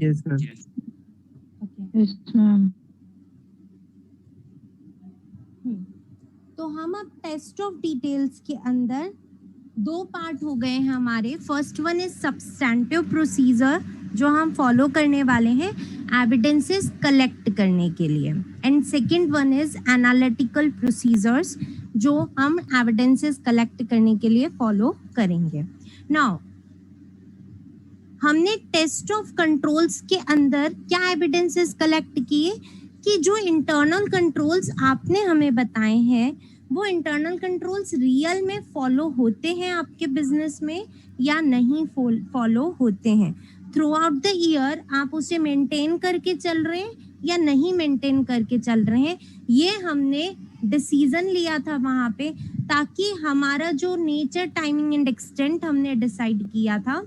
Yes ma'am. Yes ma'am. तो हम अब टेस्ट ऑफ डिटेल्स के अंदर दो पार्ट हो गए हैं हमारे। First one is substantive procedure जो हम फॉलो करने वाले हैं एविडेंसेस कलेक्ट करने के लिए, and second one is analytical procedures जो हम एविडेंसेस कलेक्ट करने के लिए फॉलो करेंगे। नाउ हमने टेस्ट ऑफ कंट्रोल्स के अंदर क्या एविडेंसेस कलेक्ट किए कि जो इंटरनल कंट्रोल्स आपने हमें बताए हैं वो इंटरनल कंट्रोल्स रियल में फॉलो होते हैं आपके बिजनेस में या नहीं फॉलो होते हैं। थ्रू आउट द ईयर आप उसे मेंटेन करके चल रहे हैं या नहीं मेंटेन करके चल रहे हैं, ये हमने डिसीजन लिया था वहां पे, ताकि हमारा जो नेचर टाइमिंग एंड एक्सटेंट हमने डिसाइड किया था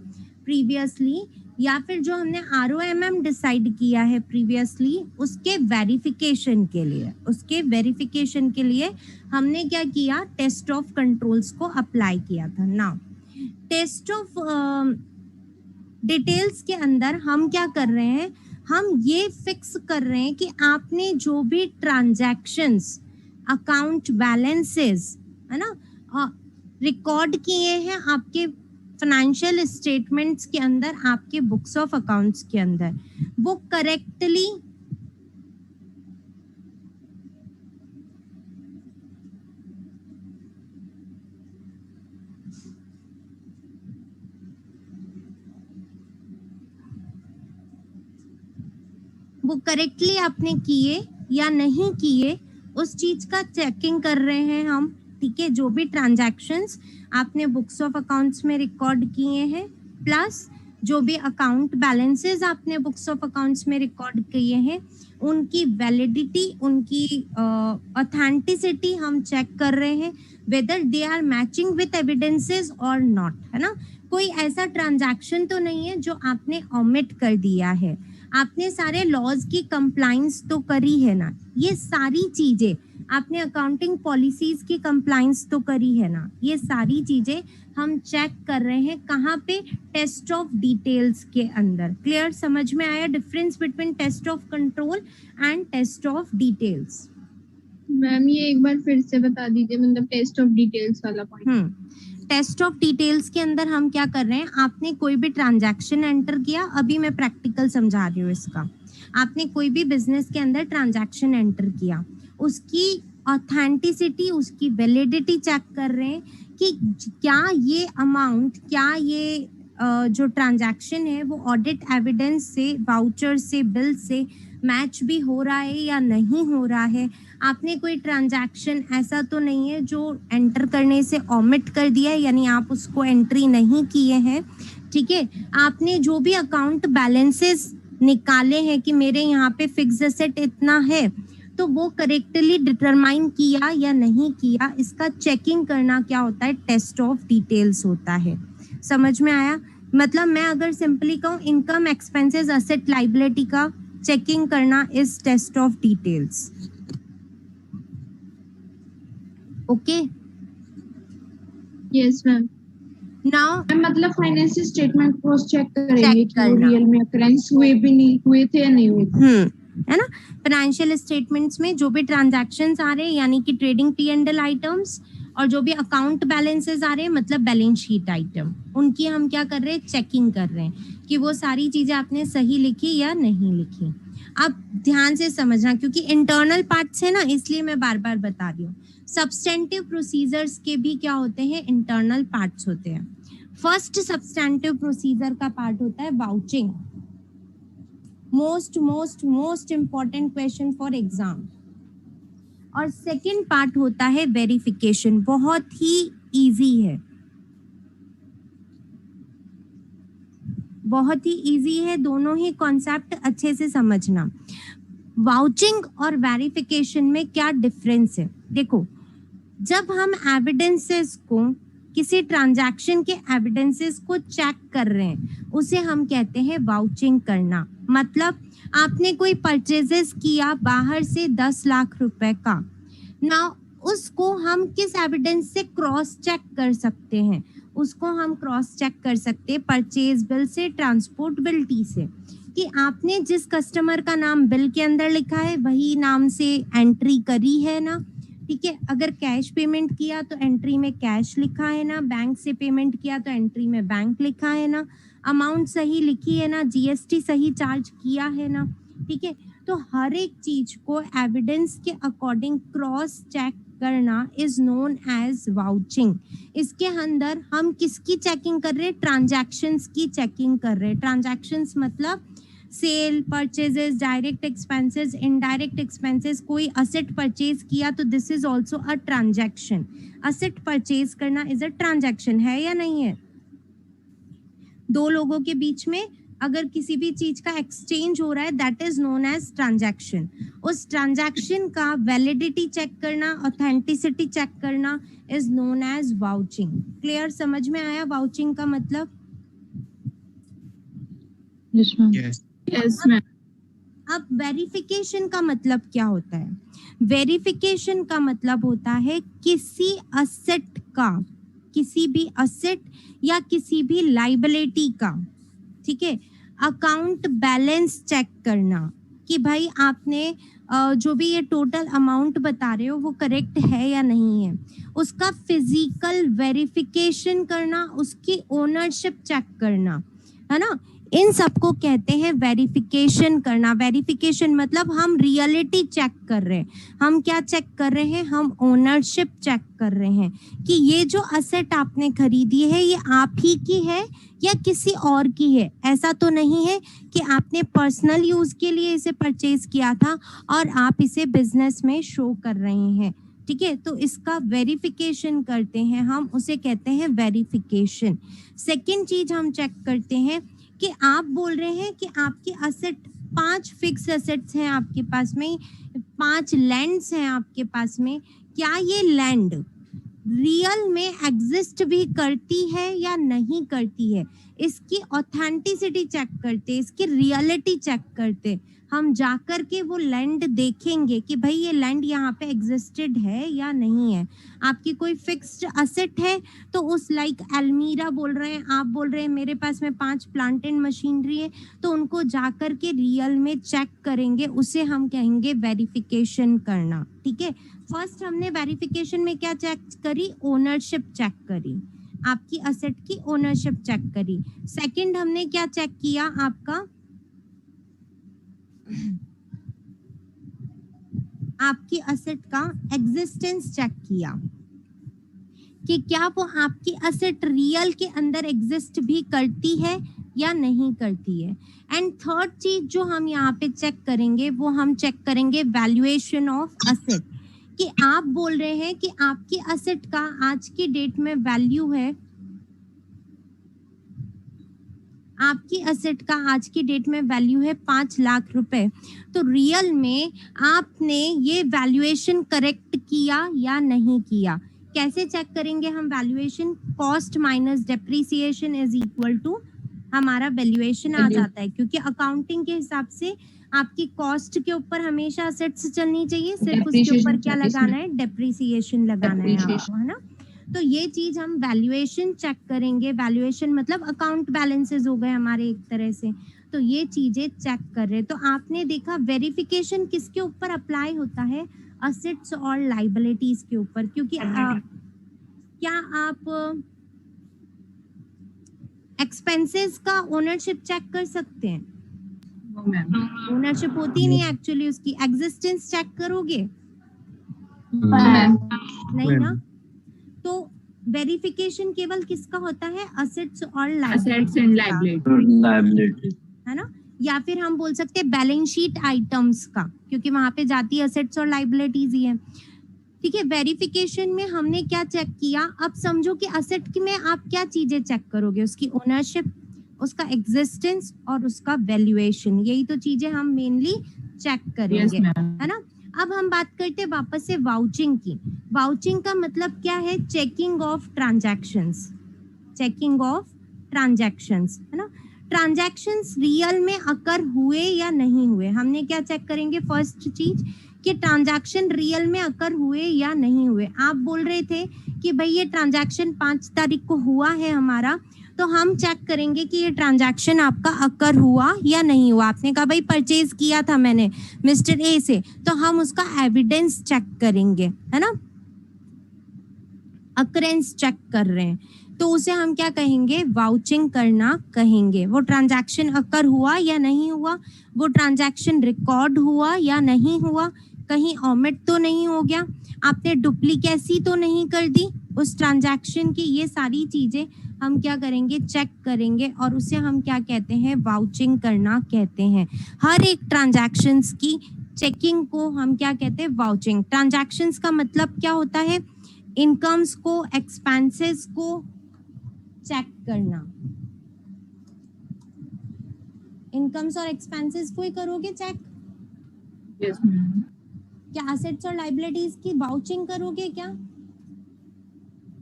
प्रीवियसली, या फिर जो हमने ROMM डिसाइड किया है प्रीवियसली, उसके वेरिफिकेशन के लिए हमने क्या किया, टेस्ट ऑफ कंट्रोल्स को अप्लाई किया था। नाउ टेस्ट ऑफ डिटेल्स के अंदर हम क्या कर रहे हैं, हम ये फिक्स कर रहे हैं कि आपने जो भी ट्रांजैक्शंस, अकाउंट बैलेंसेस है ना रिकॉर्ड किए हैं आपके फाइनेंशियल स्टेटमेंट्स के अंदर, आपके बुक्स ऑफ अकाउंट्स के अंदर, वो करेक्टली आपने किए या नहीं किए, उस चीज का चेकिंग कर रहे हैं हम। ठीक है, जो भी ट्रांजैक्शंस आपने बुक्स ऑफ अकाउंट्स में रिकॉर्ड किए हैं, प्लस जो भी अकाउंट बैलेंसेस आपने बुक्स ऑफ अकाउंट्स में रिकॉर्ड किए हैं, उनकी वैलिडिटी, उनकी ऑथेंटिसिटी हम चेक कर रहे हैं, whether they are matching with evidences और नॉट, है ना। कोई ऐसा ट्रांजैक्शन तो नहीं है जो आपने ओमिट कर दिया है, आपने सारे लॉज की कंप्लाइंस तो करी है ना, ये सारी चीजें आपने अकाउंटिंग पॉलिसीज की कंप्लाइंस तो करी है ना, ये सारी चीजें हम चेक कर रहे हैं कहाँ पे, टेस्ट ऑफ डिटेल्स के अंदर। क्लियर, समझ में आया difference between test of control and test of details? Ma'am ये एक बार फिर से बता दीजिए, मतलब टेस्ट ऑफ डिटेल्स वाला पॉइंट। टेस्ट ऑफ डिटेल्स के अंदर हम क्या कर रहे हैं, आपने कोई भी ट्रांजैक्शन एंटर किया, अभी मैं प्रैक्टिकल समझा रही हूँ इसका, आपने कोई भी बिजनेस के अंदर ट्रांजैक्शन एंटर किया, उसकी ऑथेंटिसिटी, उसकी वैलिडिटी चेक कर रहे हैं कि क्या ये अमाउंट, क्या ये जो ट्रांजैक्शन है वो ऑडिट एविडेंस से, वाउचर से, बिल से मैच भी हो रहा है या नहीं हो रहा है। आपने कोई ट्रांजैक्शन ऐसा तो नहीं है जो एंटर करने से ओमिट कर दिया है, यानी आप उसको एंट्री नहीं किए हैं। ठीक है, आपने जो भी अकाउंट बैलेंसेस निकाले हैं कि मेरे यहाँ पे फिक्स एसेट इतना है, तो वो करेक्टली डिटरमाइन किया या नहीं किया, इसका चेकिंग करना क्या होता है, टेस्ट ऑफ डिटेल्स होता है। समझ में आया? मतलब मैं अगर सिंपली कहूँ, इनकम, एक्सपेंसेस, असेट, लाइबिलिटी का चेकिंग करना is test of details. Okay, yes ma'am. Now मतलब फाइनेंशियल स्टेटमेंट क्रॉस चेक करेंगे कि वो करना। रियल में अकरेंस हुए भी नहीं हुए थे या नहीं हुए थे, है ना। फाइनेंशियल स्टेटमेंट्स में जो भी ट्रांजैक्शंस आ रहे हैं, यानी कि ट्रेडिंग P&L आइटम्स, और जो भी अकाउंट बैलेंसेस आ रहे हैं, मतलब बैलेंस शीट आइटम, उनकी हम क्या कर रहे हैं, चेकिंग कर रहे हैं कि वो सारी चीजें आपने सही लिखी या नहीं लिखी। अब ध्यान से समझना, क्योंकि इंटरनल पार्ट्स है ना, इसलिए मैं बार बार बता रही हूँ। सब्सटेंटिव प्रोसीजर्स के भी क्या होते हैं, इंटरनल पार्ट्स होते हैं। फर्स्ट सब्सटेंटिव प्रोसीजर का पार्ट होता है vouching, most important question for exam. और सेकंड पार्ट होता है वेरिफिकेशन, बहुत ही इजी है, बहुत ही इजी है, दोनों ही कॉन्सेप्ट अच्छे से समझना। वाउचिंग और वेरिफिकेशन में क्या डिफरेंस है, देखो, जब हम एविडेंसेस को, किसी ट्रांजैक्शन के एविडेंसेस को चेक कर रहे हैं, उसे हम कहते हैं वाउचिंग करना। मतलब आपने कोई परचेजेस किया बाहर से 10 लाख रुपए का, ना उसको हम किस एविडेंस से क्रॉस चेक कर सकते हैं? उसको हम क्रॉस चेक कर सकते हैं परचेज बिल से, ट्रांसपोर्टेबिलिटी से, कि आपने जिस कस्टमर का नाम बिल के अंदर लिखा है वही नाम से एंट्री करी है ना, ठीक है। अगर कैश पेमेंट किया तो एंट्री में कैश लिखा है ना, बैंक से पेमेंट किया तो एंट्री में बैंक लिखा है ना, अमाउंट सही लिखी है ना, जीएसटी सही चार्ज किया है ना, ठीक है। तो हर एक चीज को एविडेंस के अकॉर्डिंग क्रॉस चेक करना इज नोन एज वाउचिंग। इसके अंदर हम किसकी चेकिंग कर रहे हैं? ट्रांजैक्शंस की चेकिंग कर रहे हैं। ट्रांजैक्शंस मतलब sale, purchases, direct expenses, indirect expenses. कोई असेट परचेज किया तो this is also a transaction. Asset purchase करना इज अ ट्रांजैक्शन, है या नहीं है? दो लोगों के बीच में अगर किसी भी चीज का एक्सचेंज हो रहा है that is known as transaction. उस ट्रांजैक्शन का वैलिडिटी चेक करना, ऑथेंटिसिटी चेक करना is known as vouching. Clear, समझ में आया वाउचिंग का मतलब? Yes ma'am. Yes ma'am. अब वेरिफिकेशन का मतलब क्या होता है? वेरिफिकेशन का मतलब होता है किसी असेट का, किसी भी असेट या किसी भी लाइबिलिटी का, ठीक है, अकाउंट बैलेंस चेक करना कि भाई आपने जो भी ये टोटल अमाउंट बता रहे हो वो करेक्ट है या नहीं है। उसका फिजिकल वेरिफिकेशन करना, उसकी ओनरशिप चेक करना, है ना, इन सबको कहते हैं वेरिफिकेशन करना। वेरिफिकेशन मतलब हम रियलिटी चेक कर रहे हैं। हम क्या चेक कर रहे हैं? हम ओनरशिप चेक कर रहे हैं कि ये जो असेट आपने खरीदी है ये आप ही की है या किसी और की है। ऐसा तो नहीं है कि आपने पर्सनल यूज के लिए इसे परचेज किया था और आप इसे बिजनेस में शो कर रहे हैं, ठीक है। तो इसका वेरिफिकेशन करते हैं हम, उसे कहते हैं वेरिफिकेशन। सेकंड चीज हम चेक करते हैं कि आप बोल रहे हैं कि आपकी असेट 5 फिक्स असेट्स हैं आपके पास में, 5 लैंड्स हैं आपके पास में। क्या ये लैंड रियल में एग्जिस्ट भी करती है या नहीं करती है? इसकी ऑथेंटिसिटी चेक करते, इसकी रियलिटी चेक करते। हम जाकर के वो लैंड देखेंगे कि भाई ये लैंड यहाँ पे एग्जिस्टेड है या नहीं है। आपकी कोई फिक्स्ड असेट है तो उस लाइक अलमीरा बोल रहे हैं, आप बोल रहे हैं मेरे पास में 5 प्लांट एंड मशीनरी है, तो उनको जाकर के रियल में चेक करेंगे, उसे हम कहेंगे वेरिफिकेशन करना, ठीक है। फर्स्ट हमने वेरिफिकेशन में क्या चेक करी? ओनरशिप चेक करी, आपकी असेट की ओनरशिप चेक करी। सेकंड हमने क्या चेक किया? आपकी असेट का एग्जिस्टेंस चेक किया कि क्या वो आपकी असेट रियल के अंदर एग्जिस्ट भी करती है या नहीं करती है। एंड थर्ड चीज जो हम यहाँ पे चेक करेंगे वो हम चेक करेंगे वैल्यूएशन ऑफ असेट, कि आप बोल रहे हैं कि आपकी असेट का आज की डेट में वैल्यू है, आपकी असेट का आज की डेट में वैल्यू है 5 लाख रुपए, तो रियल में आपने ये वैल्यूएशन करेक्ट किया या नहीं किया। कैसे चेक करेंगे हम valuation? Cost minus depreciation is equal to हमारा वैल्यूएशन आ जाता है, क्योंकि अकाउंटिंग के हिसाब से आपकी कॉस्ट के ऊपर हमेशा असेट्स चलनी चाहिए, सिर्फ उसके ऊपर क्या लगाना है? डेप्रिसिएशन लगाना है आपको, है ना। तो ये चीज हम वैल्यूएशन चेक करेंगे। वैल्यूएशन मतलब अकाउंट बैलेंसेस हो गए हमारे एक तरह से, तो ये चीजें चेक कर रहे हैं। तो आपने देखा वेरिफिकेशन किसके ऊपर अप्लाई होता है? असेट्स और लाइबिलिटीज के ऊपर, क्योंकि क्या आप एक्सपेंसेस का ओनरशिप चेक कर सकते हैं? ओनरशिप होती नहीं एक्चुअली, उसकी एग्जिस्टेंस चेक करोगे? नहीं ना। तो वेरिफिकेशन केवल किसका होता है? असेट्स और लायबिलिटी, है ना। या फिर हम बोल सकते हैं बैलेंस शीट आइटम्स का, क्योंकि वहां पे जाती असेट्स और लायबिलिटीज ही है, ठीक है। वेरिफिकेशन में हमने क्या चेक किया? अब समझो कि असेट में आप क्या चीजें चेक करोगे? उसकी ओनरशिप, उसका एग्जिस्टेंस और उसका वैल्यूएशन, यही तो चीजें हम मेनली चेक करेंगे, है ना। अब हम बात करते हैं वापस से वाउचिंग की। वाउचिंग का मतलब क्या है? Checking of transactions, checking of transactions, है ना। ट्रांजैक्शंस रियल में अकर हुए या नहीं हुए, हमने क्या चेक करेंगे? फर्स्ट चीज कि ट्रांजैक्शन रियल में अकर हुए या नहीं हुए। आप बोल रहे थे कि भाई ये ट्रांजैक्शन 5 तारीख को हुआ है हमारा, तो हम चेक करेंगे कि ये ट्रांजैक्शन आपका अकर हुआ या नहीं हुआ। आपने कहा भाई परचेज किया था मैंने मिस्टर ए से, तो हम उसका एविडेंस चेक करेंगे, है ना, अकरेंस चेक कर रहे हैं, तो उसे हम क्या कहेंगे, वाउचिंग करना कहेंगे। वो ट्रांजैक्शन अकर हुआ या नहीं हुआ, वो ट्रांजैक्शन रिकॉर्ड हुआ या नहीं हुआ, कहीं ओमिट तो नहीं हो गया, आपने डुप्लीकेसी तो नहीं कर दी उस ट्रांजैक्शन की, ये सारी चीजें हम क्या करेंगे, चेक करेंगे, और उसे हम क्या कहते हैं, वाउचिंग करना कहते हैं। हर एक ट्रांजैक्शंस की चेकिंग को हम क्या कहते हैं, वाउचिंग। ट्रांजैक्शंस का मतलब क्या होता है, इनकम्स को, एक्सपेंसेस को चेक करना। इनकम्स और एक्सपेंसेस को ही करोगे चेक? Yes ma'am. क्या एसेट्स और लायबिलिटीज की वाउचिंग करोगे क्या?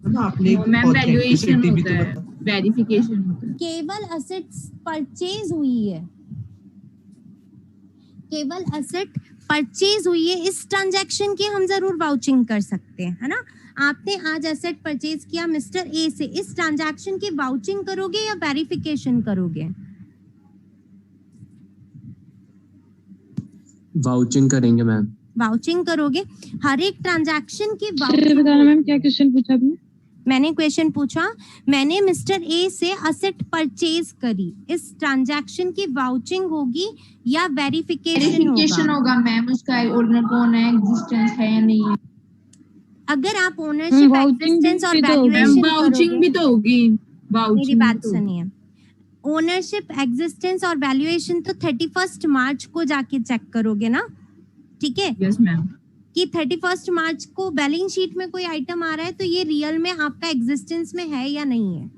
मैम वैल्यूएशन होता है, वेरिफिकेशन होता है। केवल एसेट्स परचेज हुई है, केवल एसेट परचेज हुई है, इस ट्रांजैक्शन की हम जरूर वाउचिंग कर सकते हैं, है ना। आपने आज एसेट परचेज किया मिस्टर ए से, इस ट्रांजैक्शन की वाउचिंग करोगे या वेरिफिकेशन करोगे? वाउचिंग करेंगे मैम। वाउचिंग करोगे। हर एक ट्रांजैक्शन की बताना मैम, क्या क्वेश्चन पूछा आपने? मैंने क्वेश्चन पूछा, मैंने मिस्टर ए से एसेट परचेज करी, इस ट्रांजैक्शन की वाउचिंग होगी या वेरिफिकेशन होगा मैम, उसका ओनर कौन है, एग्जिस्टेंस है या नहीं है। अगर आप ओनरशिप, एग्जिस्टेंस और वैल्यूएशन वाउचिंग भी तो होगी। मेरी बात सुनिए, ओनरशिप, एग्जिस्टेंस और वैल्यूएशन तो 31 मार्च को जाके चेक करोगे ना, ठीक है? Yes ma'am. कि 31 मार्च को बैलेंस शीट में कोई आइटम आ रहा है तो ये रियल में आपका एग्जिस्टेंस में है या नहीं है,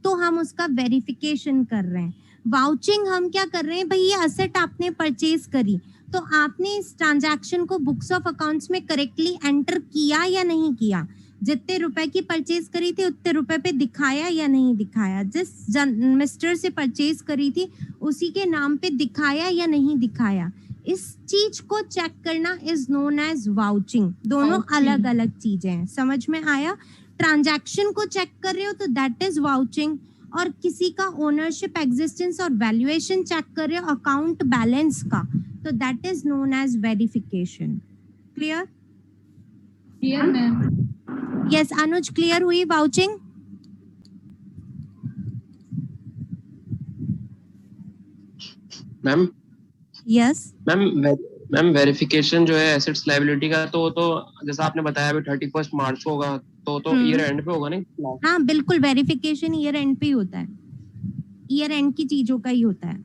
तो हम उसका वेरिफिकेशन कर रहे हैं। वाउचिंग हम क्या कर रहे हैं, भाई ये एसेट आपने परचेज करी, तो आपने इस ट्रांजैक्शन को बुक्स ऑफ अकाउंट्स में करेक्टली एंटर किया या नहीं किया, जितने रुपए की परचेज करी थी उतने रुपए पे दिखाया या नहीं दिखाया, जिस मिस्टर से परचेज करी थी उसी के नाम पे दिखाया या नहीं दिखाया, इस चीज को चेक करना इज नोन एज वाउचिंग। दोनों अलग अलग चीजें हैं, समझ में आया? ट्रांजैक्शन को चेक कर रहे हो तो दैट इज वाउचिंग, और किसी का ओनरशिप, एग्जिस्टेंस और वैल्यूएशन चेक कर रहे हो अकाउंट बैलेंस का, तो that is known as verification. Clear? Clear ma'am. Yes Anuj, clear हुई vouching? Ma'am yes ma'am verification जो है एसेट्स लायबिलिटी का, तो वो तो जैसा आपने बताया अभी 31 मार्च को होगा, तो ईयर एंड पे होगा नहीं? हाँ बिल्कुल, वेरिफिकेशन ईयर एंड पे ही होता है, ईयर एंड की चीजों का ही होता है।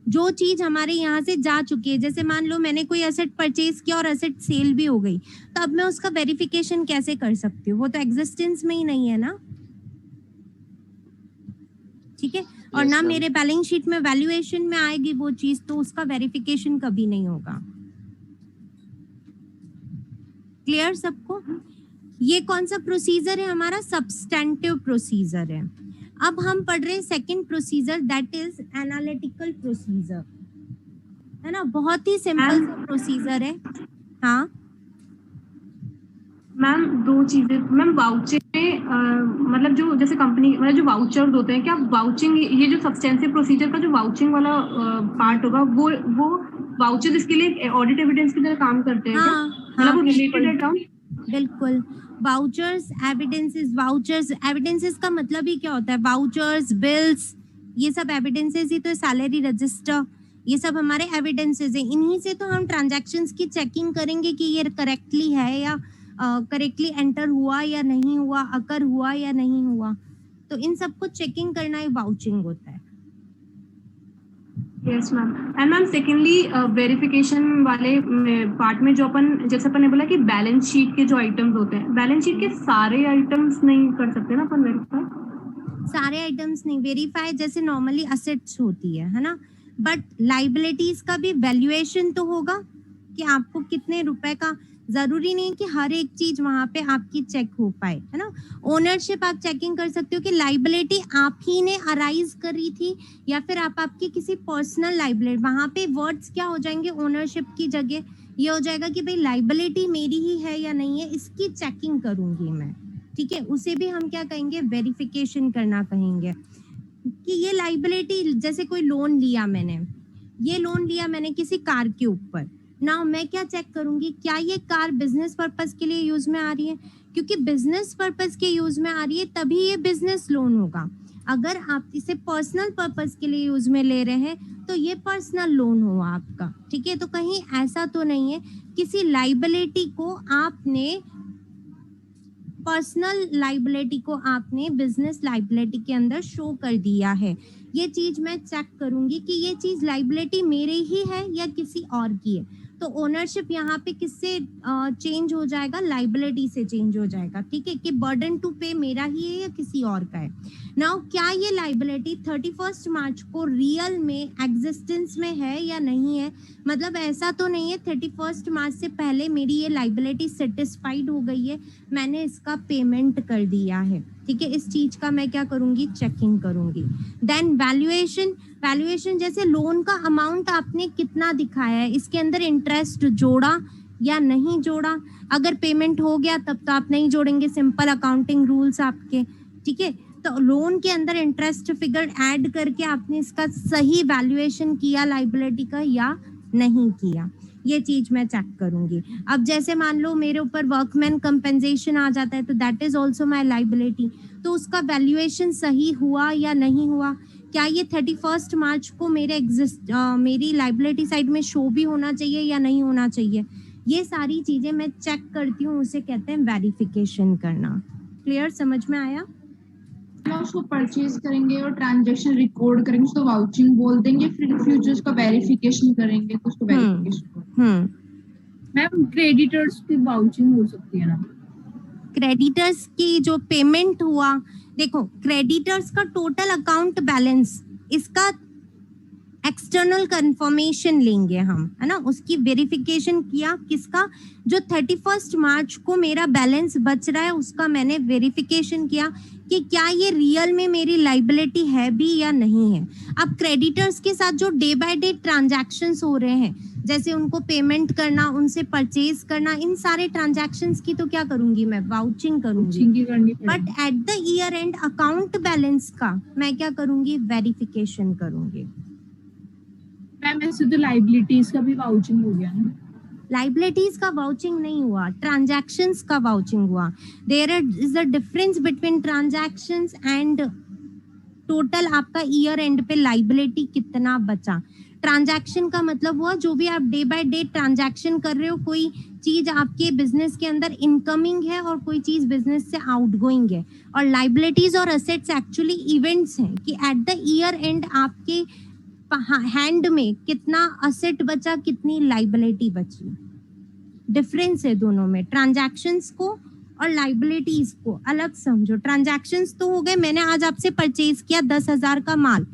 जो चीज हमारे यहाँ से जा चुकी है, जैसे मान लो मैंने कोई एसेट परचेज किया और एसेट सेल भी हो गई, तो अब मैं उसका वेरिफिकेशन कैसे कर सकती हूँ? वो तो एग्जिस्टेंस में ही नहीं है ना, ठीक है? और ना मेरे बैलेंस शीट में वैल्यूएशन में आएगी वो चीज, तो उसका वेरिफिकेशन कभी नहीं होगा। क्लियर सबको? ये कौन सा प्रोसीजर है हमारा? सब्सटेंटिव प्रोसीजर है। अब हम पढ़ रहे हैं second procedure, that is analytical procedure, है ना। बहुत ही सिंपल सा प्रोसीजर है। हाँ मैम, दो चीजें मैम, वाउचिंग में मतलब जो जैसे कंपनी मतलब जो वाउचर्स होते हैं, क्या वाउचिंग, ये जो सब्सटेंसिव प्रोसीजर का जो वाउचिंग वाला पार्ट होगा, वो वाउचर्स इसके लिए ऑडिट एविडेंस की तरह काम करते हैं क्या? मतलब वो रिलेटेड है टर्म? बिल्कुल। वाउचर्स, एविडेंसेस, वाउचर्स एविडेंसेस का मतलब ही क्या होता है? वाउचर्स, बिल्स, ये सब एविडेंसेस ही तो, सैलरी रजिस्टर, ये सब हमारे एविडेंसेस है। इन्हीं से तो हम ट्रांजैक्शंस की चेकिंग करेंगे कि ये करेक्टली है या करेक्टली एंटर हुआ या नहीं हुआ, अकर हुआ या नहीं हुआ, तो इन सबको चेकिंग करना ही वाउचिंग होता है। Yes ma'am. And ma'am secondly verification वाले पार्ट में जो जैसे अपन ने बोला कि बैलेंस शीट के जो आइटम्स होते हैं, बैलेंस शीट के सारे आइटम्स नहीं कर सकते ना अपन वेरीफाई? सारे आइटम्स नहीं वेरीफाई, जैसे नॉर्मली असेट्स होती है ना, बट लाइबिलिटीज का भी वैल्यूएशन तो होगा कि आपको कितने रुपए का, जरूरी नहीं कि हर एक चीज वहां पे आपकी चेक हो पाए, है ना। ओनरशिप आप चेकिंग कर सकते हो कि लाइबिलिटी आप ही ने अराइज करी थी या फिर आप आपकी किसी पर्सनल लाइबिलिटी, वहां पे वर्ड्स क्या हो जाएंगे ओनरशिप की जगह, ये हो जाएगा कि भाई लाइबिलिटी मेरी ही है या नहीं है, इसकी चेकिंग करूंगी मैं, ठीक है। उसे भी हम क्या कहेंगे, वेरिफिकेशन करना कहेंगे कि ये लाइबिलिटी, जैसे कोई लोन लिया मैंने, ये लोन लिया मैंने किसी कार के ऊपर, नाउ मैं क्या चेक करूंगी, क्या ये कार बिजनेस पर्पस के लिए यूज में आ रही है, क्योंकि बिजनेस पर्पस के यूज में आ रही है तभी ये बिजनेस लोन होगा। अगर आप इसे पर्सनल पर्पस के लिए यूज में ले रहे हैं तो ये पर्सनल लोन हुआ आपका, ठीक है। तो कहीं ऐसा तो नहीं है किसी लाइबिलिटी को आपने, पर्सनल लाइबिलिटी को आपने बिजनेस लाइबिलिटी के अंदर शो कर दिया है। ये चीज मैं चेक करूंगी कि ये चीज लाइबिलिटी मेरे ही है या किसी और की है। तो ओनरशिप यहाँ पे किससे चेंज हो जाएगा, लाइबिलिटी से चेंज हो जाएगा, ठीक है, कि बर्डन टू पे मेरा ही है या किसी और का है। नाउ क्या ये लाइबिलिटी 31 मार्च को रियल में एग्जिस्टेंस में है या नहीं है, मतलब ऐसा तो नहीं है 31 मार्च से पहले मेरी ये लाइबिलिटी सेटिस्फाइड हो गई है, मैंने इसका पेमेंट कर दिया है, ठीक है। इस चीज का मैं क्या करूंगी, चेकिंग करूंगी। देन वैल्यूएशन, वैल्यूएशन जैसे लोन का अमाउंट आपने कितना दिखाया है, इसके अंदर इंटरेस्ट जोड़ा या नहीं जोड़ा, अगर पेमेंट हो गया तब तो आप नहीं जोड़ेंगे, सिंपल अकाउंटिंग रूल्स आपके, ठीक है। तो लोन के अंदर इंटरेस्ट फिगर ऐड करके आपने इसका सही वैल्यूएशन किया लाइबिलिटी का या नहीं किया, ये चीज मैं चेक करूंगी। अब जैसे मान लो मेरे ऊपर वर्कमैन कंपेंसेशन आ जाता है तो that is also my liability, तो उसका वैल्यूएशन सही हुआ या नहीं हुआ, क्या ये 31 मार्च को मेरी लाइबिलिटी साइड में शो भी होना चाहिए या नहीं होना चाहिए, ये सारी चीजें मैं चेक करती हूँ, उसे कहते हैं वेरिफिकेशन करना। क्लियर, समझ में आया? उसको परचेज करेंगे और ट्रांजैक्शन रिकॉर्ड करेंगे, उसको वाउचिंग बोल देंगे, फिर फ्यूचर उसका वेरिफिकेशन करेंगे तो उसको वेरिफिकेशन। मैम क्रेडिटर्स की वाउचिंग हो सकती है ना? क्रेडिटर्स की जो पेमेंट हुआ, देखो क्रेडिटर्स का टोटल अकाउंट बैलेंस, इसका एक्सटर्नल कंफर्मेशन लेंगे हम, है ना, उसकी वेरिफिकेशन किया, किसका, जो 31 मार्च को मेरा बैलेंस बच रहा है उसका मैंने वेरिफिकेशन किया कि क्या ये रियल में मेरी लाइबिलिटी है भी या नहीं है। अब क्रेडिटर्स के साथ जो डे बाय डे ट्रांजैक्शंस हो रहे हैं, जैसे उनको पेमेंट करना, उनसे परचेज करना, इन सारे ट्रांजैक्शंस की तो क्या करूंगी मैं, वाउचिंग करूंगी। But at the year and account balance का मैं क्या करूंगी, वेरिफिकेशन करूंगी। मैम ऐसे तो लाइबिलिटीज का भी वाउचिंग हो गया ना? लाइबिलिटीज का वाउचिंग नहीं हुआ, ट्रांजैक्शंस का वाउचिंग हुआ। There is a difference between transactions and total आपका ईयर एंड पे लाइबिलिटी कितना बचा। ट्रांजैक्शन का मतलब हुआ जो भी आप डे बाय डे ट्रांजैक्शन कर रहे हो, कोई चीज आपके बिजनेस के अंदर इनकमिंग है और कोई चीज बिजनेस से आउटगोइंग है। और लाइबिलिटीज और असेट्स एक्चुअली इवेंट्स हैं कि एट द ईयर एंड आपके हैंड में कितना असेट बचा, कितनी लाइबिलिटी बची। डिफरेंस है दोनों में, ट्रांजैक्शंस को और लाइबिलिटीज को अलग समझो। ट्रांजैक्शंस तो हो गए, मैंने आज आपसे परचेज किया 10,000 का माल,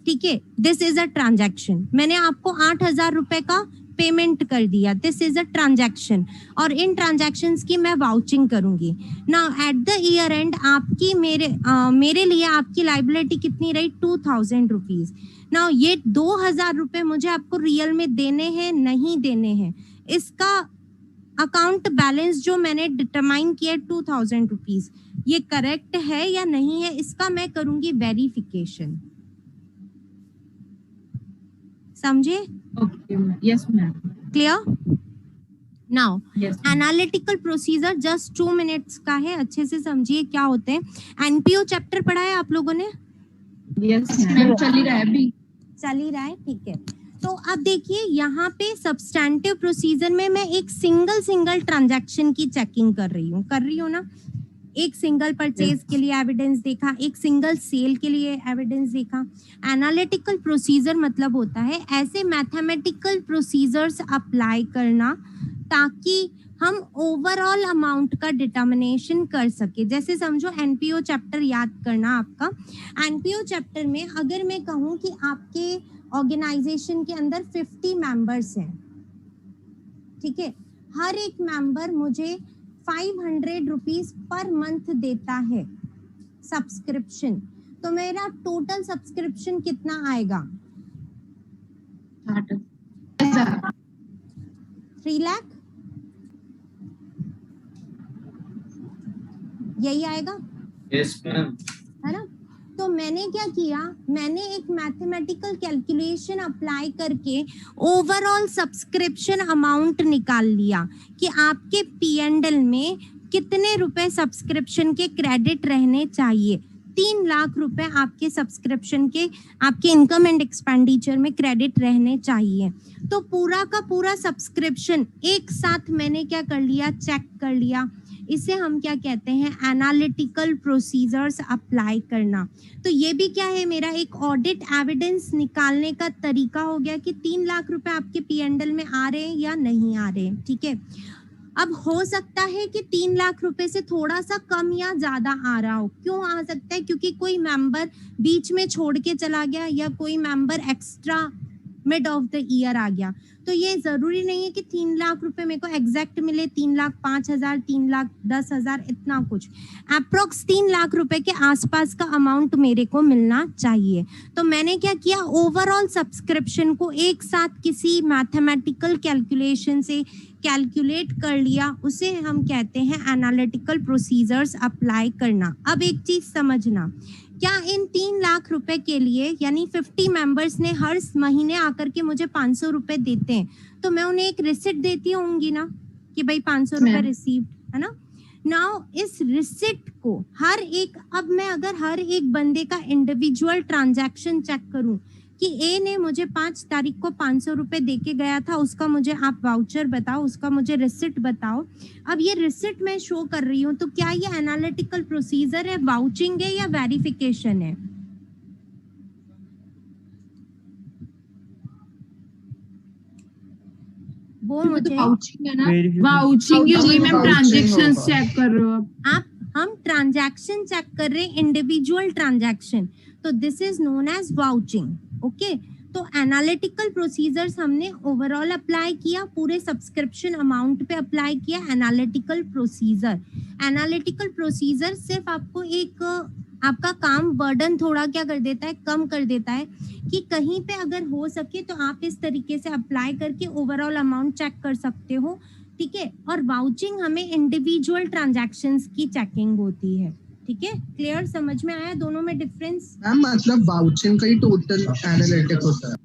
ठीक है, दिस इज अ ट्रांजैक्शन। मैंने आपको 8,000 रुपए का पेमेंट कर दिया, दिस इज अ ट्रांजैक्शन। और इन ट्रांजैक्शंस की मैं वाउचिंग करूंगी। Now at the year and आपकी मेरे लिए आपकी लाइबिलिटी कितनी रही, 2,000 रुपीज। नाउ ये 2,000 रुपए मुझे आपको रियल में देने हैं, नहीं देने हैं, इसका अकाउंट बैलेंस जो मैंने डिटरमाइन किया 2,000 रुपीज, ये करेक्ट है या नहीं है, इसका मैं करूंगी वेरिफिकेशन। समझे? Okay, yes ma'am. Clear? Now analytical procedure just 2 minutes का है, अच्छे से समझिए क्या होते हैं। एनपीओ चैप्टर पढ़ा है आप लोगों ने? यस मैम, चल ही रहा है अभी, चल ही रहा है, ठीक है। तो अब देखिए यहाँ पे सब्सटैंटिव प्रोसीजर में मैं एक सिंगल ट्रांजैक्शन की चेकिंग कर रही हूँ ना। एक सिंगल परचेज के लिए एविडेंस देखा, एक सिंगल सेल के लिए एविडेंस देखा। एनालिटिकल प्रोसीजर मतलब होता है ऐसे मैथमेटिकल प्रोसीजर्स अप्लाई करना ताकि हम ओवरऑल अमाउंट का डिटर्मिनेशन कर सके। जैसे समझो एनपीओ चैप्टर याद करना आपका। एनपीओ चैप्टर में अगर मैं कहूँ कि आपके ऑर्गेनाइजेशन के अंदर 50 मेंबर्स हैं, ठीक है, हर एक मेंबर मुझे 500 रुपीज पर मंथ देता है सब्सक्रिप्शन, तो मेरा टोटल सब्सक्रिप्शन कितना आएगा, 3 लाख यही आएगा। Yes ma'am. है ना। तो मैंने क्या किया, मैंने एक मैथमेटिकल कैलकुलेशन अप्लाई करके ओवरऑल सब्सक्रिप्शन अमाउंट निकाल लिया कि आपके P&L में कितने रुपए सब्सक्रिप्शन के क्रेडिट रहने चाहिए। 3 लाख रुपए आपके सब्सक्रिप्शन के, आपके इनकम एंड एक्सपेंडिचर में क्रेडिट रहने चाहिए। तो पूरा का पूरा सब्सक्रिप्शन एक साथ मैंने क्या कर लिया, चेक कर लिया। इसे हम क्या कहते हैं, एनालिटिकल प्रोसीजर्स अप्लाई करना। तो ये भी क्या है, मेरा एक ऑडिट एविडेंस निकालने का तरीका हो गया कि 3 लाख रुपए आपके P&L में आ रहे हैं या नहीं आ रहे हैं। ठीक है, अब हो सकता है कि 3 लाख रुपए से थोड़ा सा कम या ज्यादा आ रहा हो। क्यों आ सकता है? क्योंकि कोई मेंबर बीच में छोड़ के चला गया या कोई member extra mid of the year आ गया। तो ये जरूरी नहीं है कि 3 लाख रुपए मेरे को एग्जैक्ट मिले, 3,05,000, 3,10,000, इतना कुछ। अप्रोक्स 3 लाख रुपए के आसपास का अमाउंट मेरे को मिलना चाहिए। तो मैंने क्या किया, ओवरऑल सब्सक्रिप्शन को एक साथ किसी मैथमेटिकल कैलकुलेशन से कैलकुलेट कर लिया। उसे हम कहते हैं एनालिटिकल प्रोसीजर्स अप्लाई करना। अब एक चीज समझना, क्या इन 3 लाख रुपए के लिए, यानी 50 मेंबर्स ने हर महीने आकर के मुझे 500 रुपए देते हैं, तो मैं उन्हें एक रिसिप्ट देती होंगी ना कि भाई 500 रुपए रिसीव्ड, है ना। नाउ इस रिसिप्ट को हर एक, अब मैं अगर हर एक बंदे का इंडिविजुअल ट्रांजैक्शन चेक करूं कि ए ने मुझे 5 तारीख को 500 रुपए दे के गया था, उसका मुझे आप वाउचर बताओ, उसका मुझे रिसिप्ट बताओ। अब ये रिसिप्ट मैं शो कर रही हूँ, तो क्या ये एनालिटिकल प्रोसीजर है, वाउचिंग है या वेरिफिकेशन है? वो मुझे वाउचिंग है ना, वाउचिंग होगी मैम, ट्रांजैक्शन चेक कर रहे हो आप। हम ट्रांजैक्शन चेक कर रहे हैं, इंडिविजुअल ट्रांजैक्शन, तो this is known as vouching. Okay, तो एनालिटिकल प्रोसीजर्स हमने ओवरऑल अप्लाई किया, पूरे सब्सक्रिप्शन अमाउंट पे अप्लाई किया एनालिटिकल प्रोसीजर। एनालिटिकल प्रोसीजर सिर्फ आपको एक, आपका काम बर्डन थोड़ा क्या कर देता है, कम कर देता है, कि कहीं पे अगर हो सके तो आप इस तरीके से अप्लाई करके ओवरऑल अमाउंट चेक कर सकते हो। ठीक है, और वाउचिंग हमें इंडिविजुअल ट्रांजैक्शंस की चेकिंग होती है। ठीक है, क्लियर, समझ में आया दोनों में डिफरेंस? मैम मतलब वाउचिंग का ही टोटल एनालिटिक होता है।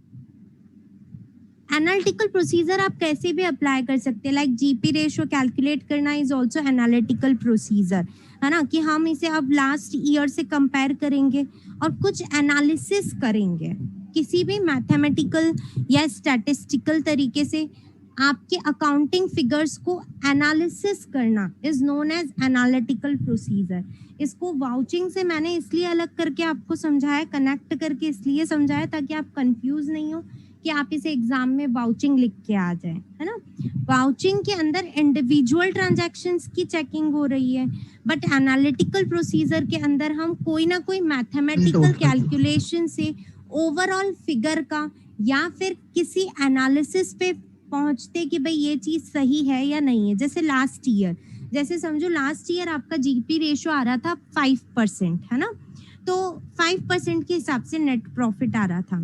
एनालिटिकल प्रोसीजर आप कैसे भी अप्लाई कर सकते हैं, लाइक जीपी रेशियो कैलकुलेट करना इज आल्सो एनालिटिकल प्रोसीजर, है ना, कि हम इसे अब लास्ट ईयर से कंपेयर करेंगे और कुछ एनालिसिस करेंगे किसी भी मैथमेटिकल या स्टैटिस्टिकल तरीके से। आपके अकाउंटिंग फिगर्स को एनालिसिस करना is known as analytical procedure. इसको वाउचिंग से मैंने इसलिए अलग करके आपको समझाया, कनेक्ट करके इसलिए समझाया ताकि आप कंफ्यूज नहीं हो कि आप इसे एग्जाम में वाउचिंग लिख के आ जाए, है ना। वाउचिंग के अंदर इंडिविजुअल ट्रांजैक्शंस की चेकिंग हो रही है, बट एनालिटिकल प्रोसीजर के अंदर हम कोई ना कोई मैथमेटिकल कैलकुलेशन से ओवरऑल फिगर का या फिर किसी एनालिसिस पे पहुंचते कि भाई ये चीज सही है या नहीं है। जैसे लास्ट ईयर, जैसे समझो लास्ट ईयर आपका जीपी रेशियो आ रहा था 5%, है ना, तो 5% के हिसाब से नेट प्रॉफिट आ रहा था।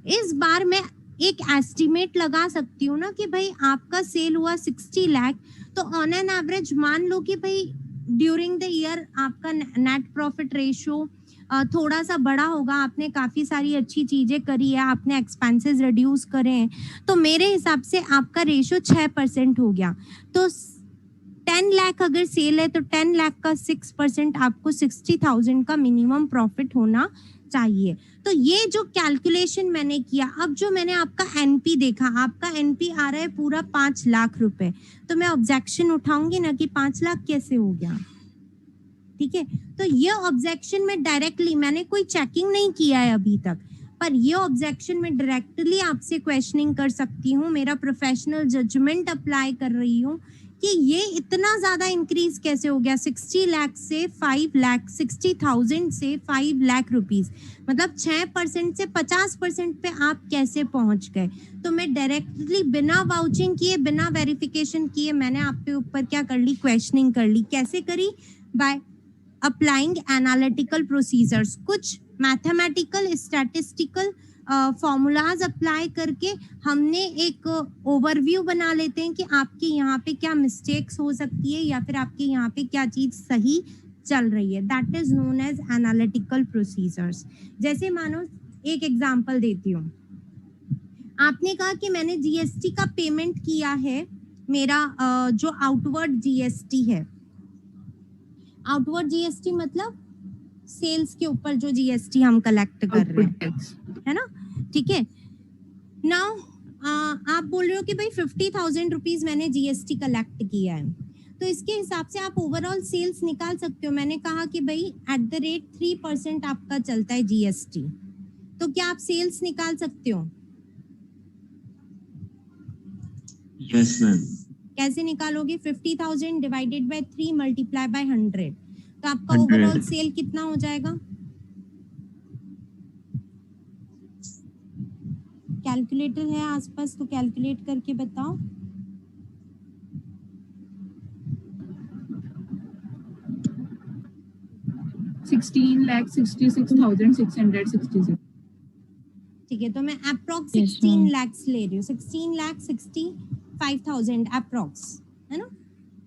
इस बार मैं एक एस्टिमेट लगा सकती हूँ ना कि भाई आपका सेल हुआ 60 लाख, तो ऑन एन एवरेज मान लो कि भाई ड्यूरिंग द ईयर आपका नेट प्रॉफिट रेशियो थोड़ा सा बड़ा होगा, आपने काफी सारी अच्छी चीजें करी है, आपने एक्सपेंसेस रिड्यूस करे हैं, तो मेरे हिसाब से आपका रेशियो 6% हो गया। तो 10 लाख अगर सेल है तो 10 लाख का 6% आपको 60,000 का मिनिमम प्रॉफिट होना चाहिए। तो ये जो कैलकुलेशन मैंने किया, अब जो मैंने आपका एनपी देखा, आपका एनपी आ रहा है पूरा 5 लाख रुपए, तो मैं ऑब्जेक्शन उठाऊंगी ना कि 5 लाख कैसे हो गया। ठीक है, तो ये ऑब्जेक्शन में डायरेक्टली, मैंने कोई चेकिंग नहीं किया है अभी तक, पर ये ऑब्जेक्शन में डायरेक्टली आपसे क्वेश्चनिंग कर सकती हूँ, मेरा प्रोफेशनल जजमेंट अप्लाई कर रही हूँ कि ये इतना ज्यादा इंक्रीज कैसे हो गया, 60 लाख से 5 लाख, 60,000 से 5 लाख रुपीस, मतलब 6% से 50% पे आप कैसे पहुंच गए। तो मैं डायरेक्टली बिना वाउचिंग किए, बिना वेरिफिकेशन किए, मैंने आप पे ऊपर क्या कर ली, क्वेश्चनिंग कर ली। कैसे करी? By applying analytical procedures. कुछ मैथमेटिकल स्टैटिस्टिकल फॉर्मूलाज अप्लाई करके हमने एक ओवरव्यू बना लेते हैं कि आपके यहाँ पे क्या मिस्टेक्स हो सकती है या फिर आपके यहाँ पे क्या चीज सही चल रही है. That is known as analytical procedures. जैसे मानो एक एग्जांपल देती हूँ. आपने कहा कि मैंने जीएसटी का पेमेंट किया है, मेरा जो आउटवर्ड जीएसटी है. आउटवर्ड जीएसटी मतलब सेल्स के ऊपर जो जीएसटी हम कलेक्ट कर रहे हैं, है ना. ठीक है. नाउ आप बोल रहे हो कि भाई 50,000 रुपीज मैंने जीएसटी कलेक्ट किया है, तो इसके हिसाब से आप ओवरऑल सेल्स निकाल सकते हो. मैंने कहा कि भाई एट द रेट 3% आपका चलता है जीएसटी, तो क्या आप सेल्स निकाल सकते हो? Yes ma'am. कैसे निकालोगे? 50,000 डिवाइडेड बाय 3 मल्टीप्लाई बाय 100, तो आपका ओवरऑल सेल कितना हो जाएगा? कैलकुलेटर है आसपास तो कैलकुलेट करके बताओ. $16,66,666. ठीक है, तो मैं अप्रोक्स 16 lakhs ले रही हूँ. 16,65,000 अप्रोक्स, है ना.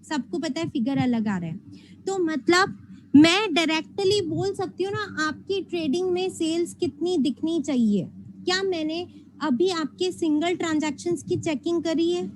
सबको पता है फिगर अलग आ रहा है. तो मतलब मैं डायरेक्टली बोल सकती हूँ ना आपकी ट्रेडिंग में सेल्स कितनी दिखनी चाहिए. क्या मैंने अभी आपके सिंगल ट्रांजैक्शंस की चेकिंग करी है?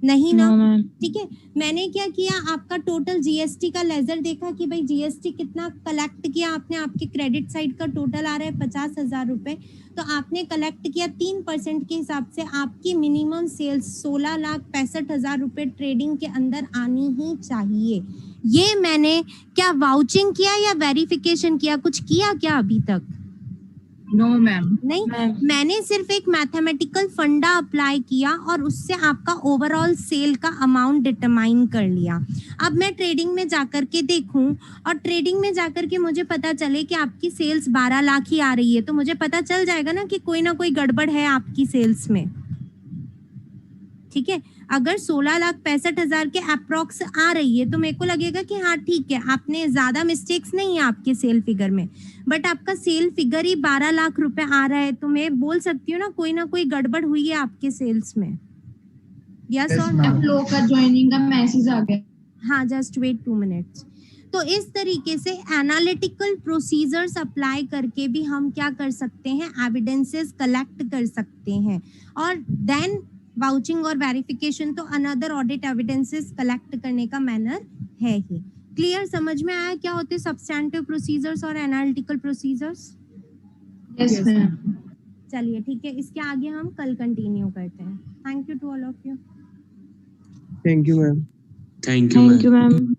नहीं ना. ठीक है. मैंने क्या किया, आपका टोटल जीएसटी का लेजर देखा कि भाई जीएसटी कितना कलेक्ट किया आपने. आपके क्रेडिट साइड का टोटल आ रहा है 50,000 रुपए, तो आपने कलेक्ट किया 3% के हिसाब से. आपकी मिनिमम सेल्स 16,65,000 रुपए ट्रेडिंग के अंदर आनी ही चाहिए. ये मैंने क्या वाउचिंग किया या वेरिफिकेशन किया? कुछ किया क्या अभी तक? No ma'am. नहीं, मैंने सिर्फ एक मैथमेटिकल फंडा अप्लाई किया और उससे आपका ओवरऑल सेल का अमाउंट डिटरमाइन कर लिया. अब मैं ट्रेडिंग में जाकर के देखूं और ट्रेडिंग में जाकर के मुझे पता चले कि आपकी सेल्स 12 लाख ही आ रही है, तो मुझे पता चल जाएगा ना कि कोई ना कोई गड़बड़ है आपकी सेल्स में. ठीक है. अगर 16,65,000 के अप्रोक्स आ रही है तो मेरे को लगेगा कि हाँ ठीक है, आपने ज्यादा मिस्टेक्स नहीं है आपके सेल फिगर में. बट आपका सेल फिगर ही 12 लाख रुपए आ रहा है, तो मैं बोल सकती हूँ ना कोई गड़बड़ हुई है आपके सेल्स में. यस और नो? फ्लो का ज्वाइनिंग का मैसेज आ गया. हाँ, जस्ट वेट 2 मिनट्स. तो इस तरीके से एनालिटिकल प्रोसीजर्स अप्लाई करके भी हम क्या कर सकते हैं, एविडेंसेस कलेक्ट कर सकते हैं. और देन वाउचिंग और वेरिफिकेशन तो अनदर ऑडिट एविडेंसेस कलेक्ट करने का मैनर है ही. क्लियर? समझ में आया क्या होते हैं सब्सटैंटिव प्रोसीजर्स और एनालिटिकल प्रोसीजर्स? Yes ma'am. चलिए ठीक है, इसके आगे हम कल कंटिन्यू करते हैं. Thank you to all of you. Thank you ma'am. Thank you ma'am.